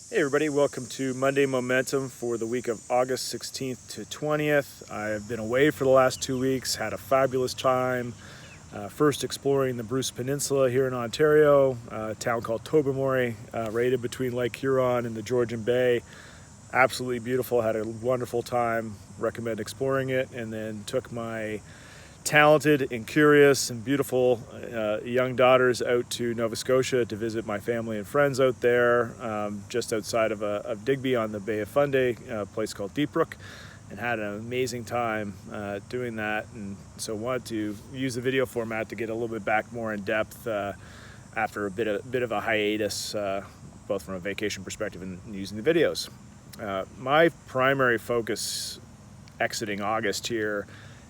Hey everybody, welcome to Monday Momentum for the week of August 16th to 20th. I've been away for the last 2 weeks, had a fabulous time. First exploring the Bruce Peninsula here in Ontario, a town called Tobermory, right between Lake Huron and the Georgian Bay. Absolutely beautiful, had a wonderful time, recommend exploring it, and then took my talented and curious and beautiful young daughters out to Nova Scotia to visit my family and friends out there, just outside of Digby on the Bay of Fundy, a place called Deep Brook, and had an amazing time doing that. And so wanted to use the video format to get a little bit back more in depth after a bit of a hiatus, both from a vacation perspective and using the videos. My primary focus exiting August here,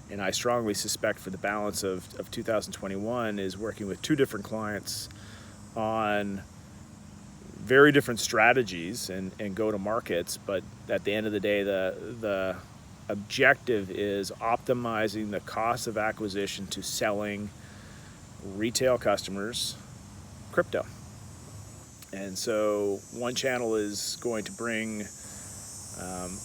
and I strongly suspect for the balance of 2021, is working with two different clients on very different strategies and go-to-markets, but at the end of the day, the objective is optimizing the cost of acquisition to selling retail customers crypto. And so one channel is going to bring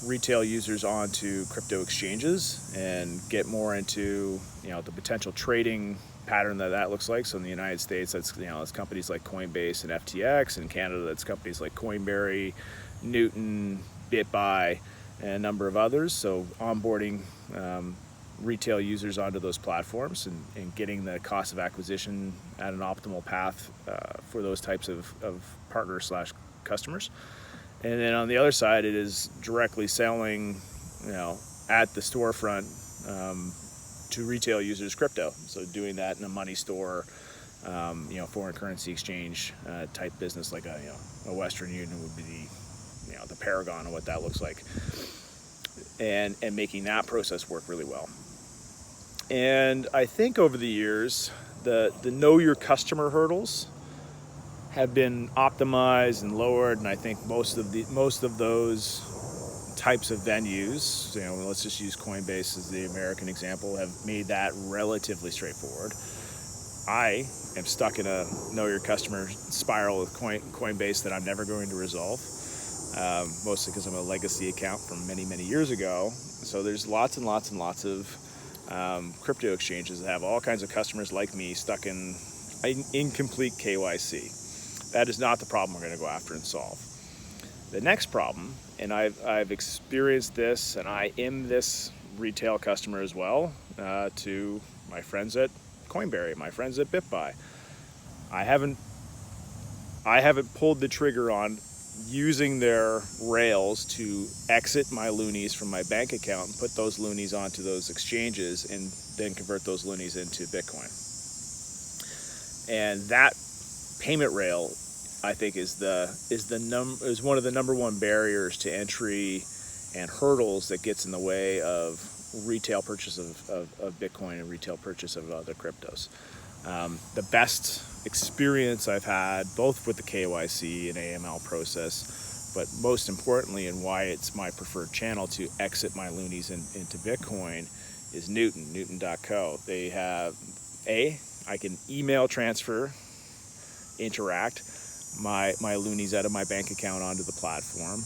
retail users onto crypto exchanges and get more into the potential trading pattern that looks like. So in the United States, that's it's companies like Coinbase and FTX. In Canada, that's companies like Coinberry, Newton, BitBuy, and a number of others. So onboarding retail users onto those platforms and getting the cost of acquisition at an optimal path for those types of partners/customers. And then on the other side, it is directly selling, at the storefront to retail users crypto. So doing that in a money store, foreign currency exchange type business, like a Western Union would be the paragon of what that looks like, and making that process work really well. And I think over the years, the know your customer hurdles have been optimized and lowered, and I think most of those types of venues, let's just use Coinbase as the American example, have made that relatively straightforward. I am stuck in a know your customer spiral with Coinbase that I'm never going to resolve, mostly because I'm a legacy account from many years ago. So there's lots and lots of crypto exchanges that have all kinds of customers like me stuck in incomplete KYC. That is not the problem we're going to go after and solve. The next problem, and I've experienced this, and I am this retail customer as well, to my friends at Coinberry, my friends at BitBuy. I haven't pulled the trigger on using their rails to exit my loonies from my bank account and put those loonies onto those exchanges and then convert those loonies into Bitcoin. And that payment rail, I think, is one of the number one barriers to entry and hurdles that gets in the way of retail purchase of Bitcoin and retail purchase of other cryptos. The best experience I've had, both with the KYC and AML process, but most importantly, and why it's my preferred channel to exit my loonies into Bitcoin, is Newton.co. They have I can email transfer, interact my loonies out of my bank account onto the platform.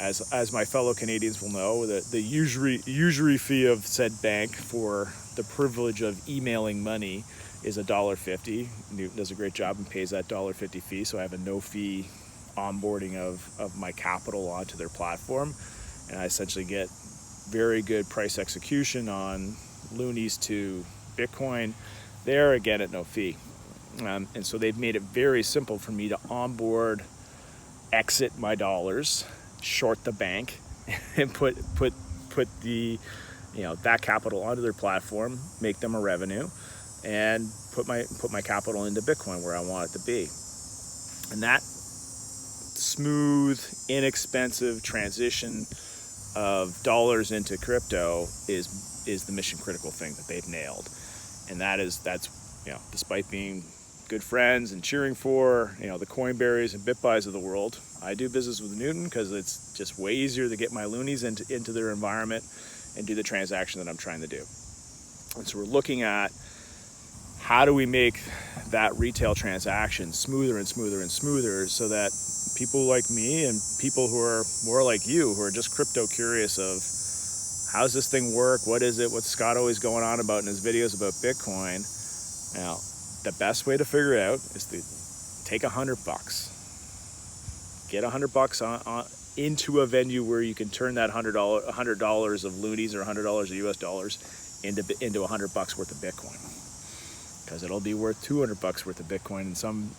As my fellow Canadians will know, the usury fee of said bank for the privilege of emailing money is $1.50. Newton does a great job and pays that $1.50 fee, so I have a no fee onboarding of my capital onto their platform, and I essentially get very good price execution on loonies to Bitcoin there, again at no fee. And so they've made it very simple for me to onboard, exit my dollars, short the bank, and put the that capital onto their platform, make them a revenue, and put my capital into Bitcoin where I want it to be. And that smooth, inexpensive transition of dollars into crypto is the mission critical thing that they've nailed. And that's despite being good friends and cheering for the Coinberries and BitBuys of the world, I do business with Newton because it's just way easier to get my loonies into their environment and do the transaction that I'm trying to do. And so we're looking at how do we make that retail transaction smoother and smoother and smoother so that people like me and people who are more like you, who are just crypto curious of how's this thing work, what is it, what's Scott always going on about in his videos about Bitcoin. Now, the best way to figure it out is to take $100, get $100 on into a venue where you can turn that $100 of loonies or $100 of US dollars into $100 worth of Bitcoin, because it'll be worth $200 worth of Bitcoin in some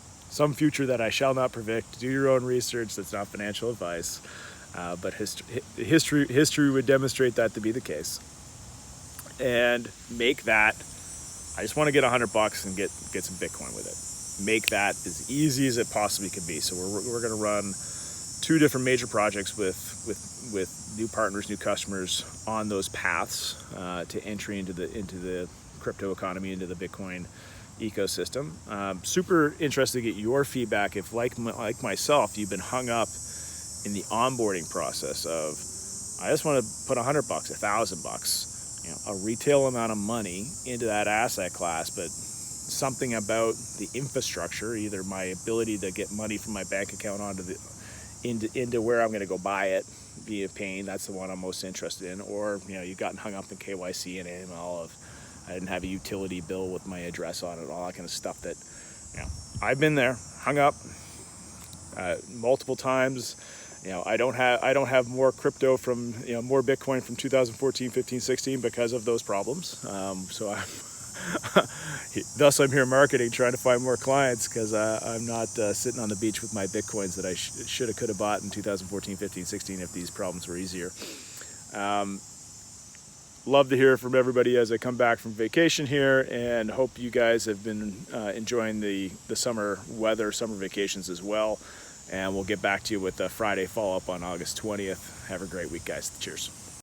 future that I shall not predict. Do your own research. That's not financial advice, but history would demonstrate that to be the case. And make that. I just want to get $100 and get some Bitcoin with it. Make that as easy as it possibly can be. So we're going to run 2 different major projects with new partners, new customers on those paths to entry into the crypto economy, into the Bitcoin ecosystem. Super interested to get your feedback if, like myself, you've been hung up in the onboarding process of, I just want to put $100, $1,000, a retail amount of money into that asset class, but something about the infrastructure, either my ability to get money from my bank account into where I'm going to go buy it via pain, that's the one I'm most interested in. Or you've gotten hung up in KYC and AML of I didn't have a utility bill with my address on it, all that kind of stuff that I've been there, hung up multiple times. I don't have more crypto from more Bitcoin from 2014, 15, 16 because of those problems. So thus I'm here marketing, trying to find more clients, because I'm not sitting on the beach with my Bitcoins that I could have bought in 2014, 15, 16 if these problems were easier. Love to hear from everybody as I come back from vacation here, and hope you guys have been enjoying the summer weather, summer vacations as well. And we'll get back to you with the Friday follow-up on August 20th. Have a great week, guys. Cheers.